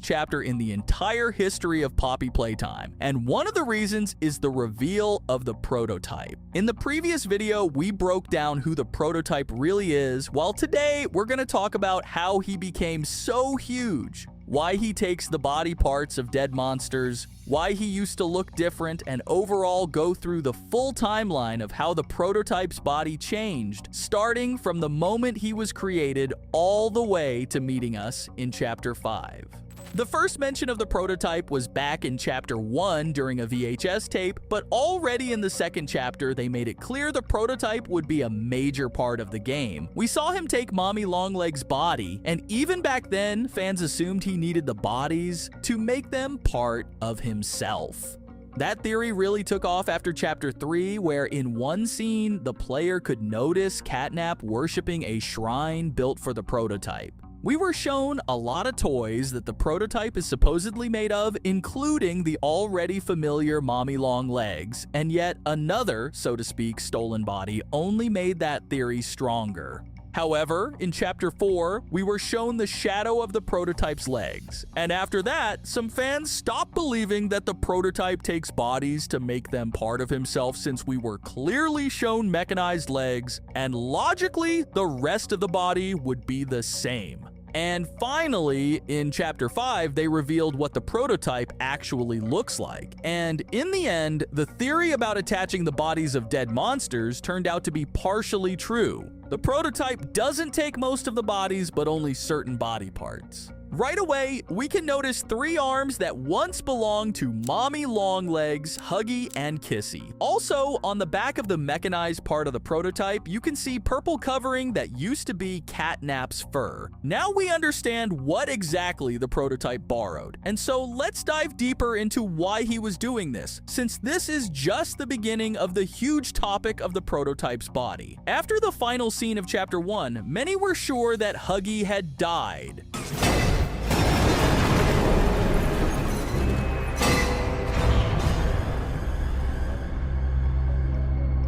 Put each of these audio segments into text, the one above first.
chapter in the entire history of Poppy Playtime, and one of the reasons is the reveal of the prototype. In the previous video, we broke down who the prototype really is, while today we're going to talk about how he became so huge, why he takes the body parts of dead monsters, why he used to look different, and overall go through the full timeline of how the prototype's body changed, starting from the moment he was created all the way to meeting us in Chapter 5. The first mention of the prototype was back in Chapter 1 during a VHS tape, but already in the second chapter they made it clear the prototype would be a major part of the game. We saw him take Mommy Longlegs' body, and even back then, fans assumed he needed the bodies to make them part of himself. That theory really took off after Chapter 3, where in one scene, the player could notice Catnap worshipping a shrine built for the prototype. We were shown a lot of toys that the prototype is supposedly made of, including the already familiar Mommy Longlegs, and yet another, so to speak, stolen body only made that theory stronger. However, in Chapter 4, we were shown the shadow of the prototype's legs, and after that, some fans stopped believing that the prototype takes bodies to make them part of himself, since we were clearly shown mechanized legs, and logically, the rest of the body would be the same. And finally, in Chapter 5, they revealed what the prototype actually looks like. And in the end, the theory about attaching the bodies of dead monsters turned out to be partially true. The prototype doesn't take most of the bodies, but only certain body parts. Right away, we can notice 3 arms that once belonged to Mommy Longlegs, Huggy, and Kissy. Also, on the back of the mechanized part of the prototype, you can see purple covering that used to be Catnap's fur. Now we understand what exactly the prototype borrowed, and so let's dive deeper into why he was doing this, since this is just the beginning of the huge topic of the prototype's body. After the final scene of Chapter 1, many were sure that Huggy had died.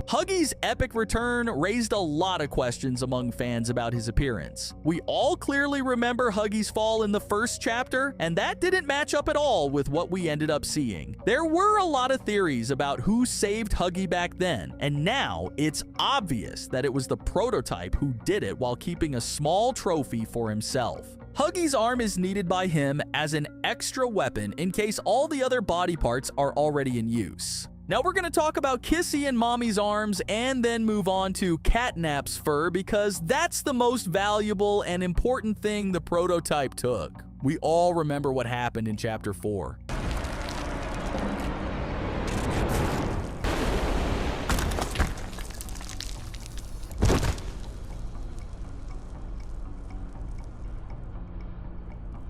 Huggy's epic return raised a lot of questions among fans about his appearance. We all clearly remember Huggy's fall in the first chapter, and that didn't match up at all with what we ended up seeing. There were a lot of theories about who saved Huggy back then, and now it's obvious that it was the prototype who did it while keeping a small trophy for himself. Huggy's arm is needed by him as an extra weapon in case all the other body parts are already in use. Now we're going to talk about Kissy and Mommy's arms and then move on to Catnap's fur, because that's the most valuable and important thing the prototype took. We all remember what happened in Chapter 4.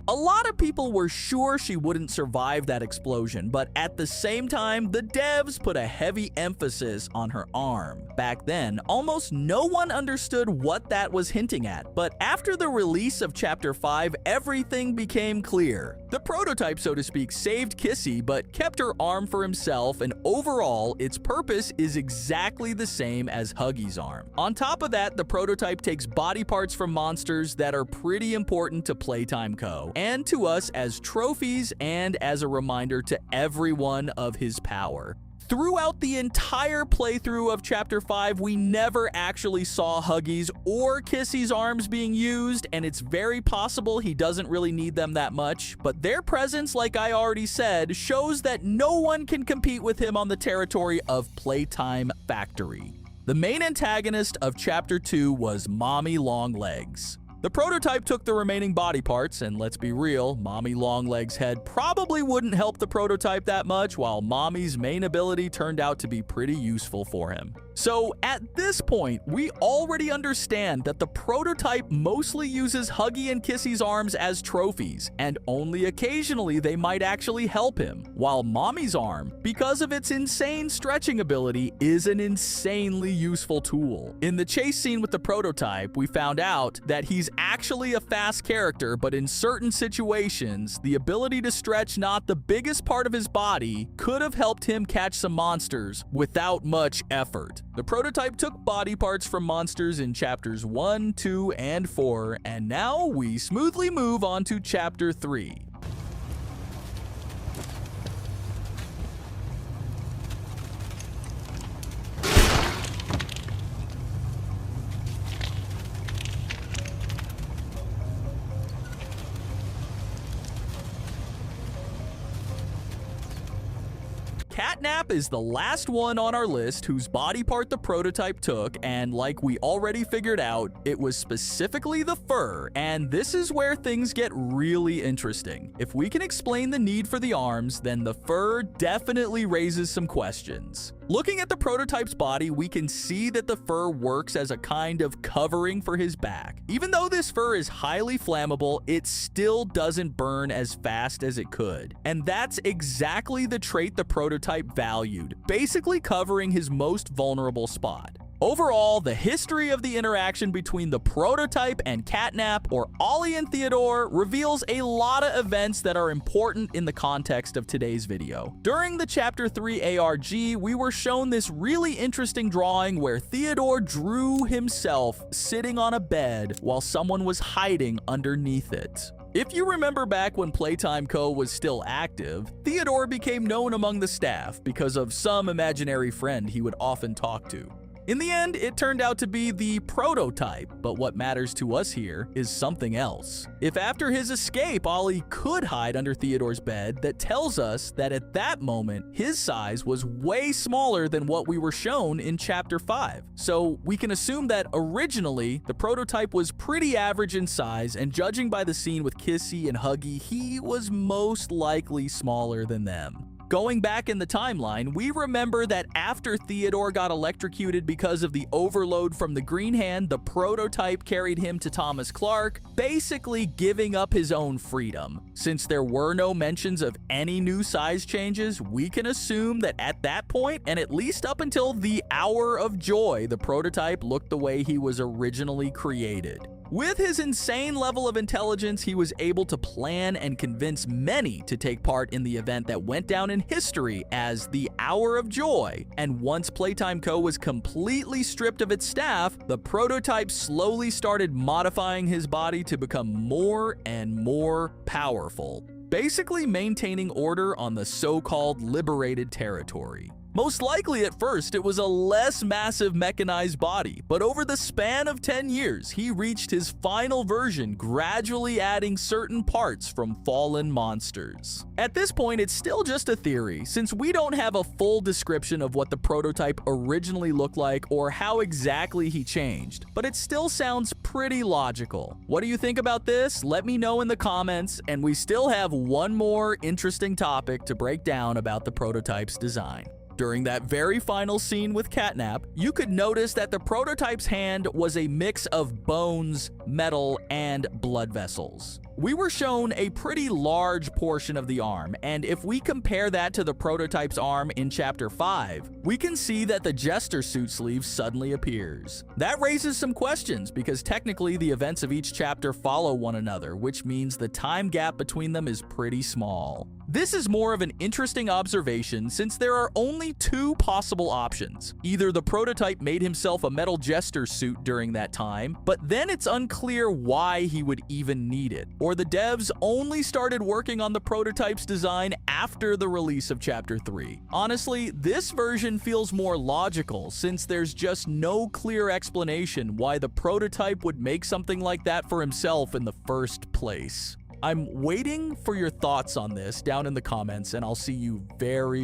A lot of people were sure she wouldn't survive that explosion, but at the same time, the devs put a heavy emphasis on her arm. Back then, almost no one understood what that was hinting at, but after the release of Chapter 5, everything became clear. The prototype, so to speak, saved Kissy, but kept her arm for himself, and overall, its purpose is exactly the same as Huggy's arm. On top of that, the prototype takes body parts from monsters that are pretty important to Playtime Co. and to us as trophies and as a reminder to everyone of his power. Throughout the entire playthrough of Chapter 5, we never actually saw Huggy's or Kissy's arms being used, and it's very possible he doesn't really need them that much, but their presence, like I already said, shows that no one can compete with him on the territory of Playtime Factory. The main antagonist of Chapter 2 was Mommy Longlegs. The prototype took the remaining body parts, and let's be real, Mommy Longlegs' head probably wouldn't help the prototype that much, while Mommy's main ability turned out to be pretty useful for him. So at this point, we already understand that the prototype mostly uses Huggy and Kissy's arms as trophies, and only occasionally they might actually help him, while Mommy's arm, because of its insane stretching ability, is an insanely useful tool. In the chase scene with the prototype, we found out that he's actually a fast character, but in certain situations, the ability to stretch not the biggest part of his body could have helped him catch some monsters without much effort. The prototype took body parts from monsters in Chapters 1, 2, and 4, and now we smoothly move on to Chapter 3. Catnap is the last one on our list whose body part the prototype took, and like we already figured out, it was specifically the fur, and this is where things get really interesting. If we can explain the need for the arms, then the fur definitely raises some questions. Looking at the prototype's body, we can see that the fur works as a kind of covering for his back. Even though this fur is highly flammable, it still doesn't burn as fast as it could. And that's exactly the trait the prototype valued, basically covering his most vulnerable spot. Overall, the history of the interaction between the prototype and Catnap, or Ollie and Theodore, reveals a lot of events that are important in the context of today's video. During the Chapter 3 ARG, we were shown this really interesting drawing where Theodore drew himself sitting on a bed while someone was hiding underneath it. If you remember back when Playtime Co. was still active, Theodore became known among the staff because of some imaginary friend he would often talk to. In the end, it turned out to be the prototype, but what matters to us here is something else. If after his escape, Ollie could hide under Theodore's bed, that tells us that at that moment, his size was way smaller than what we were shown in Chapter 5. So we can assume that originally, the prototype was pretty average in size, and judging by the scene with Kissy and Huggy, he was most likely smaller than them. Going back in the timeline, we remember that after Theodore got electrocuted because of the overload from the Green Hand, the prototype carried him to Thomas Clark, basically giving up his own freedom. Since there were no mentions of any new size changes, we can assume that at that point, and at least up until the Hour of Joy, the prototype looked the way he was originally created. With his insane level of intelligence, he was able to plan and convince many to take part in the event that went down in history as the Hour of Joy. And once Playtime Co. was completely stripped of its staff, the prototype slowly started modifying his body to become more and more powerful, basically maintaining order on the so-called liberated territory. Most likely at first, it was a less massive mechanized body, but over the span of 10 years, he reached his final version, gradually adding certain parts from fallen monsters. At this point, it's still just a theory, since we don't have a full description of what the prototype originally looked like or how exactly he changed, but it still sounds pretty logical. What do you think about this? Let me know in the comments, and we still have one more interesting topic to break down about the prototype's design. During that very final scene with Catnap, you could notice that the prototype's hand was a mix of bones, metal, and blood vessels. We were shown a pretty large portion of the arm, and if we compare that to the prototype's arm in Chapter 5, we can see that the Jester suit sleeve suddenly appears. That raises some questions, because technically the events of each chapter follow one another, which means the time gap between them is pretty small. This is more of an interesting observation since there are only two possible options. Either the prototype made himself a metal Jester suit during that time, but then it's unclear why he would even need it, or the devs only started working on the prototype's design after the release of Chapter 3. Honestly, this version feels more logical since there's just no clear explanation why the prototype would make something like that for himself in the first place. I'm waiting for your thoughts on this down in the comments, and I'll see you very